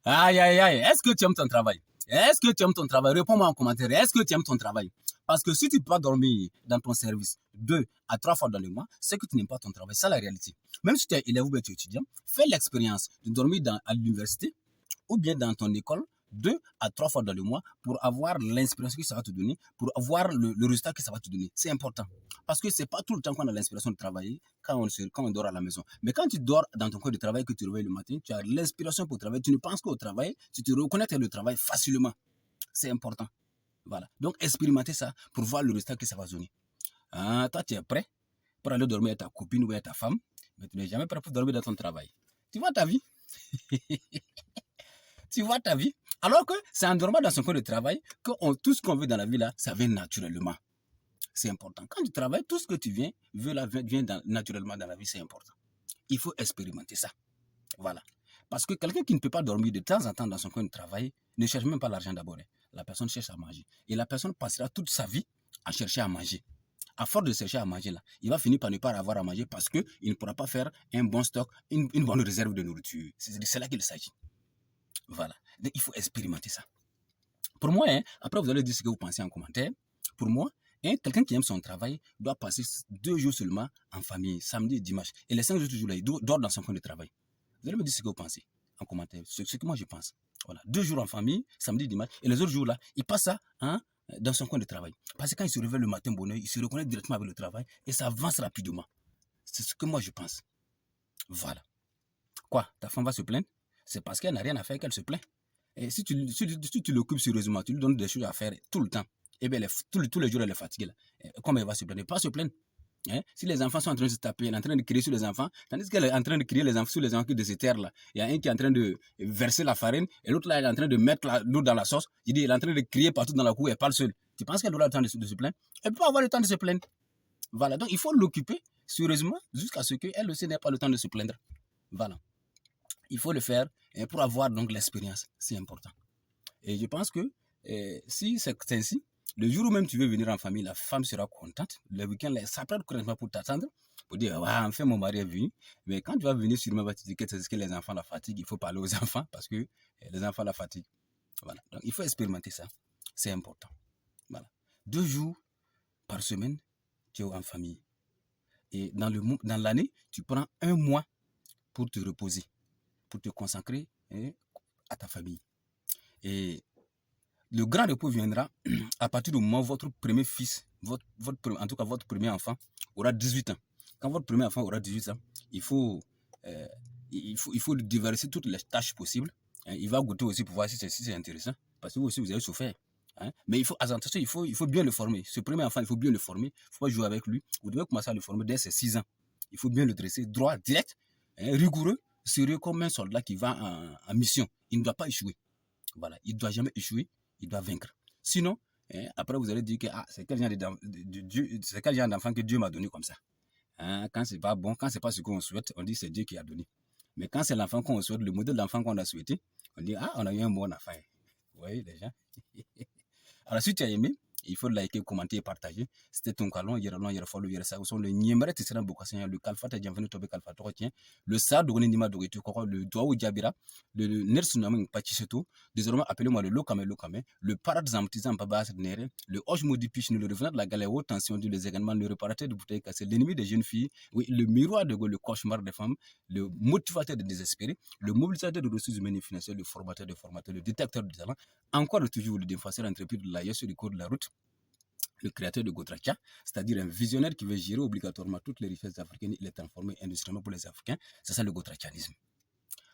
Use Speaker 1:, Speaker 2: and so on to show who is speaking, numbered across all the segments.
Speaker 1: Aïe, aïe, aïe. Est-ce que tu aimes ton travail? Est-ce que tu aimes ton travail? Réponds-moi en commentaire. Est-ce que tu aimes ton travail? Parce que si tu ne peux pas dormir dans ton service 2 à 3 fois dans le mois, c'est que tu n'aimes pas ton travail. C'est la réalité. Même si tu es élève ou bien tu es étudiant, fais l'expérience de dormir à l'université ou bien dans ton école 2 à 3 fois dans le mois pour avoir l'inspiration que ça va te donner, pour avoir le résultat que ça va te donner. C'est important. Parce que ce n'est pas tout le temps qu'on a l'inspiration de travailler quand on dort à la maison. Mais quand tu dors dans ton coin de travail, que tu réveilles le matin, tu as l'inspiration pour travailler, tu ne penses qu'au travail, tu te reconnais le travail facilement. C'est important. Voilà. Donc, expérimenter ça pour voir le résultat que ça va donner. Toi, tu es prêt pour aller dormir avec ta copine ou avec ta femme, mais tu n'es jamais prêt pour dormir dans ton travail. Tu vois ta vie? Tu vois ta vie? Alors que c'est en dormant dans son coin de travail que tout ce qu'on veut dans la vie là, ça vient naturellement. C'est important. Quand tu travailles, tout ce que tu veux là, vient naturellement dans la vie, c'est important. Il faut expérimenter ça. Voilà. Parce que quelqu'un qui ne peut pas dormir de temps en temps dans son coin de travail ne cherche même pas l'argent d'abord. La personne cherche à manger. Et la personne passera toute sa vie à chercher à manger. À force de chercher à manger là, il va finir par ne pas avoir à manger parce qu'il ne pourra pas faire un bon stock, une bonne réserve de nourriture. C'est là qu'il s'agit. Voilà. Donc, il faut expérimenter ça. Pour moi, après vous allez dire ce que vous pensez en commentaire. Pour moi, quelqu'un qui aime son travail doit passer 2 jours seulement en famille, samedi et dimanche. Et les 5 autres jours là, il dort dans son coin de travail. Vous allez me dire ce que vous pensez en commentaire, ce que moi je pense. Voilà, 2 jours en famille, samedi et dimanche. Et les autres jours là, il passe ça dans son coin de travail. Parce que quand il se réveille le matin bonheur, il se reconnaît directement avec le travail et ça avance rapidement. C'est ce que moi je pense. Voilà. Quoi, ta femme va se plaindre? C'est parce qu'elle n'a rien à faire qu'elle se plaint. Et si tu l'occupes sérieusement, tu lui donnes des choses à faire tout le temps, et bien tous les jours elle est fatiguée. Là. Comme elle va se plaindre? Pas se plaindre. Si les enfants sont en train de se taper, elle est en train de crier sur les enfants, tandis qu'elle est en train de crier sur les enfants de se taire là. Il y a un qui est en train de verser la farine, et l'autre là, elle est en train de mettre l'eau dans la sauce. Je dis, elle est en train de crier partout dans la cour, elle parle seule. Tu penses qu'elle aura le temps de se plaindre? Elle peut pas avoir le temps de se plaindre. Voilà, donc il faut l'occuper sérieusement jusqu'à ce qu'elle aussi n'ait pas le temps de se plaindre. Voilà. Il faut le faire pour avoir donc l'expérience. C'est important. Et je pense que si c'est ainsi, le jour où même tu veux venir en famille, la femme sera contente. Le week-end, elle s'apprête correctement pour t'attendre, pour dire, enfin mon mari est venu. Mais quand tu vas venir, sûrement, tu vas te dire que les enfants la fatiguent. Il faut parler aux enfants parce que les enfants la fatiguent. Voilà. Donc, il faut expérimenter ça. C'est important. Voilà. 2 jours par semaine, tu es en famille. Et dans l'année, tu prends 1 mois pour te reposer, pour te consacrer à ta famille. Et le grand repos viendra à partir du moment où votre premier fils, en tout cas votre premier enfant, aura 18 ans. Quand votre premier enfant aura 18 ans, il faut diversifier toutes les tâches possibles. Il va goûter aussi pour voir si c'est intéressant. Parce que vous aussi, vous avez souffert. Mais attention, il faut bien le former. Ce premier enfant, il faut bien le former. Il ne faut pas jouer avec lui. Vous devez commencer à le former dès ses 6 ans. Il faut bien le dresser droit, direct, rigoureux, sérieux comme un soldat qui va en mission. Il ne doit pas échouer. Voilà, il ne doit jamais échouer, il doit vaincre. Sinon, après vous allez dire que c'est quel genre d'enfant que Dieu m'a donné comme ça. Quand c'est pas bon, quand c'est pas ce qu'on souhaite, on dit que c'est Dieu qui a donné. Mais quand c'est l'enfant qu'on souhaite, le modèle d'enfant qu'on a souhaité, on dit on a eu un bon enfant. Vous voyez les gens. Alors si tu as aimé, il faut liker, commenter et partager. C'était ton calon, hier follow, hier ça. Le Niemere Tissera Bokassin, le Kalfata Jamvenu Tobe Kalfata Rotien, le Sa Dogoni Nima Dogetu Koko, le Douaou Djabira, le Nersunaming Pachiseto, désormais appelez-moi le Lokame, le Paradzamtizam Babas Nere, le Ojmodi Pichne, le revenant de la galère haute tension, les également le réparateur de bouteilles cassées, l'ennemi des jeunes filles, oui, le miroir de Gaulle, le cauchemar des femmes, le motivateur de désespérés, le mobilisateur de ressources humaines et financières, le formateur de formateurs, le détecteur de talent, encore et toujours le défenseur intrépide de l'AIS sur le cours de la route, le créateur de Gotracha, c'est-à-dire un visionnaire qui veut gérer obligatoirement toutes les richesses africaines et les transformer industriellement pour les Africains. C'est ça le Gotrachanisme.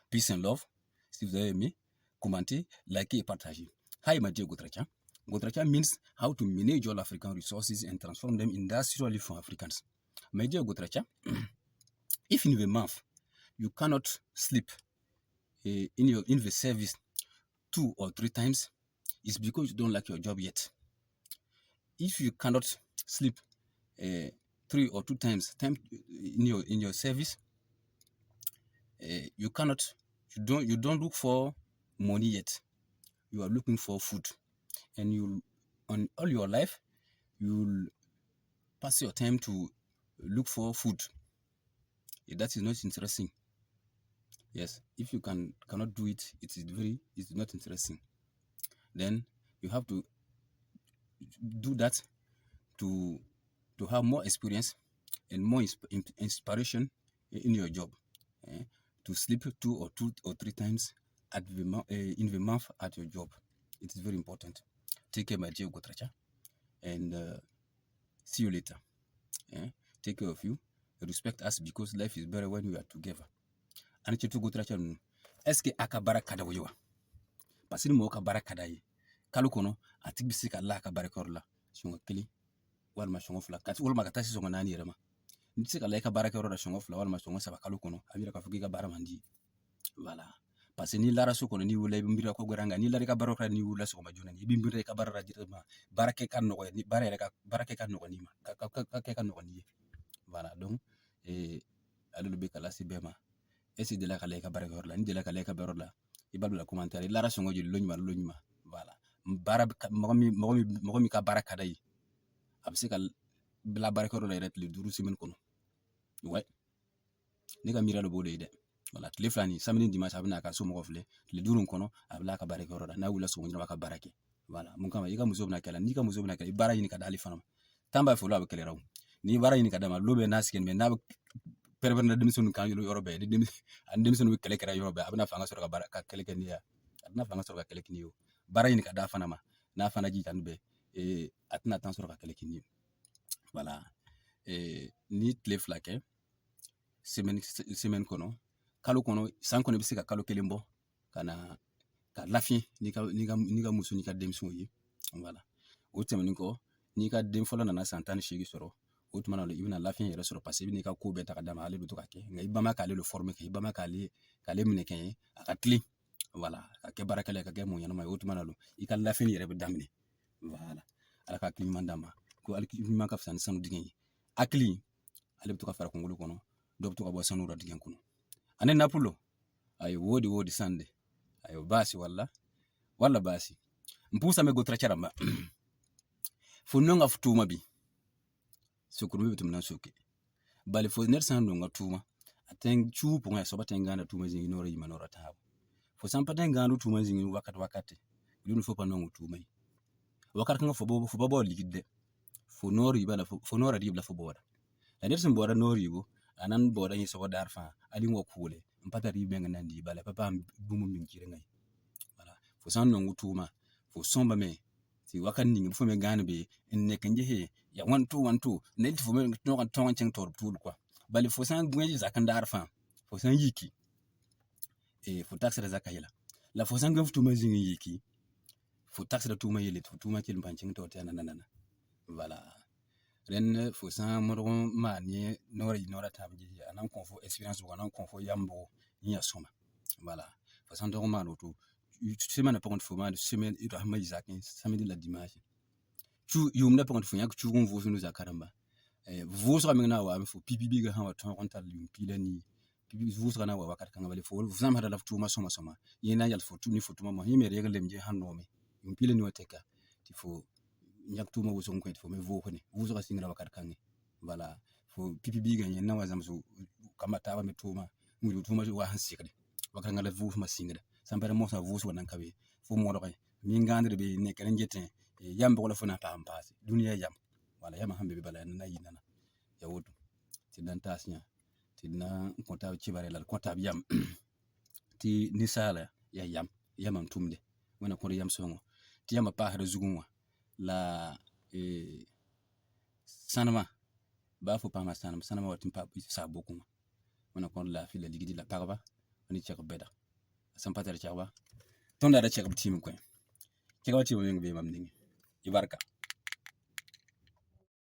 Speaker 1: Peace and love. Si vous avez aimé, commentez, likez et partagez. Hi, my dear Gotracha. Gotracha means how to manage all African resources and transform them industrially for Africans. My dear Gotracha, if in the month you cannot sleep in the service 2 or 3 times, it's because you don't like your job yet. If you cannot sleep 3 or 2 times in your service, you don't look for money yet. You are looking for food, and on all your life you'll pass your time to look for food. That is not interesting. Yes, if you cannot do it, it's not interesting. Then you have to do that to have more experience and more inspiration in your job. eh, to sleep two or three times in the month at your job. It is very important. Take care, my dear Gotracha, and see you later. Take care of you. Respect us because life is better when we are together. Ani chetu Gotracha nu. Eske akabara kada wiwa. Pasini mo akabara kada yi. Kalu kono atibisi kala akabara korla. Shunga kili. Walma shunga fula. Kati walma katasi shunga nani yerema. Nitsi kala akabara korla shunga fula walma shunga saba kalu kono. Amira kafuki kabara mandi. Voilà. Parce que ni lara so kono ni wula mbira ko goranga ni lara ka barokra ni wula so ma jona ni bimbira ka barara directement barake kan no ni barere ka barake kan no ni ma ka kan no ni. Voilà. Donc alulu be kala sibema esi de la kala ka barake horla ni de la kala ka barora ibalu la commentaire lara so ngoji loñuma. Voilà. Bara mogomi ka baraka dai abse kal la barake horla ret le duru semaine kono. Ouais. Ni ka mira lo bode ide. Voilà, tile flani samedi dimanche abna ka so mo fle tile durun kono abla ka barake roda na wula so ngira ka barake. Voilà, mun kama yiga muso bna kala ni ka muso bna kala bara yini ka dali fanam tamba fo lo kele raw ni bara yini ka dama lobe nasken me na perver na demison kan yorobe de demison wi kele kera yorobe abna fanga so ka baraka kele ken ya abna fanga so ka kele ken yo bara yini ka da fanama na fana ji tan be atna tan so ka kele ken yo. Voilà, ni tile flake semaine kono kalo kono san kono bisi ka kalo kelen bɔ kana ka lafiɲɛ ni ka muso ni ka denmisɛnw ye. Voilà, o tɛmɛnin kɔ n'i ka den fɔlɔ nana san 18 sɔrɔ o tuma na i bɛna lafiɲɛ yɛrɛ sɔrɔ parce que i bɛna i ka ko bɛɛ ta ka d'a ma ale bɛ to ka kɛ nka i ba ma k'ale le former kɛ i ba ma k'ale minɛ kɛ ye a ka tilen. Voilà, ka kɛ baarakɛla ye ka kɛ mɔgɔ ɲɛnama ye o tuma na i ka lafiɲɛ yɛrɛ bɛ daminɛ. Voilà, ala ka hakili ɲuman d'a ma ko hakili ɲuman ka fisa ni sanu dingɛ ye. Hakili ale bɛ to ka fara kunkolo kɔnɔ dɔ bɛ to ka bɔ sanu la dingɛ kɔnɔ. Ane napulo ayo wodi sande ayo basi walla basi mpusa me gotra charamba fo nonga futuma bi sukuru bi tumna suke bali fo ner san nonga tuma aten chu ponga so batenga na tuma zingi nora yima nora tabu fo san patenga ndu tuma zingi wakati dunu fo pa nonga tuma yi wakati nga fo babo ligide fo nori bala fo nora dibla fo boda la ner sin boda nori bo anan boda yi so darfa ali ngo kule mpata ribe nga nandi bala papa bumu min kire ngai. Voilà, fo san nongu tuma fo somba me si wakan ningi fo me gane be ne kanje he ya 1 2 ne fo me no kan ton cheng tor tul quoi bali fo san gweji zakan darfa fo san yiki fo taxer zakayela la fo san gaf tuma zingi yiki fo taxer tuma yele tuma kel bancheng tor tana nanana. Voilà, ren fo san modon ma ni nora tamji anan konfo experience ko anan konfo yambo ni asoma. Voilà, fo san do ma to semaine pas contre foma de semaine il rahma isakin samedi la dimanche tu yumna pas contre fonya ku tu vo sunu zakaramba vo so amina wa fo pipi ga ha wa ton kontal yum pilani pipi vo so na wa wakat kan bale fo vo sam hada la tu ma soma yena yal fo tu ni fo tu ma yeme rega lemje hanno me yum pilani wa teka ti fo nyak tu ma wo so ko fo me vo ko ni vo so singra wakat kan. Voilà, fo pipi ga yena wa zamso kamata wa me tu ma ngi tu ma wa han sikade wakat ngala vo ma singra sampere mo sa vusu nan kabe fu mo roy mi ngandre be ne kenen jete yam bo la funa ta ampasi duniya yam. Wala yam hambe be bala na yinana ya wodu ti dan tasnya ti na konta ci bare la konta yam ti ni sala ya yam am tumde wana ko yam songo ti yam pa hada zugunwa la sanama ba fu pa ma sanama watin pa sa bokuma wana ko la fi la ligidi la parba ani ci ko beda sampatar chaba tonda da chekab tim ko chekab tim ngi be mam ningi ibarka.